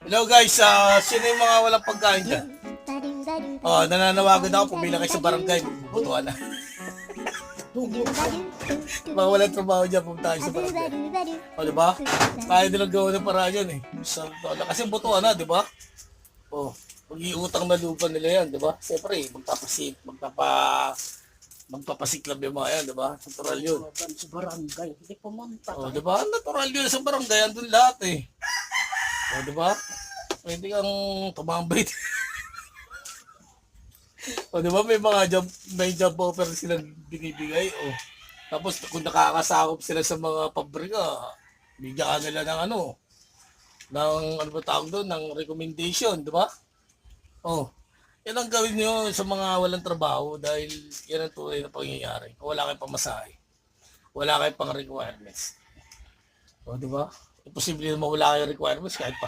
Hello guys, sino yung mga walang pagkain dyan? Nananawagan ako, pumila kayo sa barangay, magbubutuan na. Mga walang trabaho dyan, pumunta kayo sa barangay. O, diba? Kaya nilang gawa ng paraan yan eh. Kasi butuan na, diba? O, mag-iutang na lupa nila yan, diba? Siyempre, magpapasiklab yung mga yan, diba? Natural yun. Sa barangay, hindi pumunta. O, diba? Natural yun sa barangay, andun lahat eh. O, diba? Pwede kang tumambay. O, diba? May job offer silang binibigay. O, tapos kung nakakasakop sila sa mga pabrika, bigyan ka nila ng ano ba tawag doon, ng recommendation, diba? O, yan ang gawin nyo sa mga walang trabaho dahil yan ang tunay na pangyayari. Kung wala kayong pamasahe, wala kayong pang requirements. O, diba? Imposible naman wala kayong requirements kahit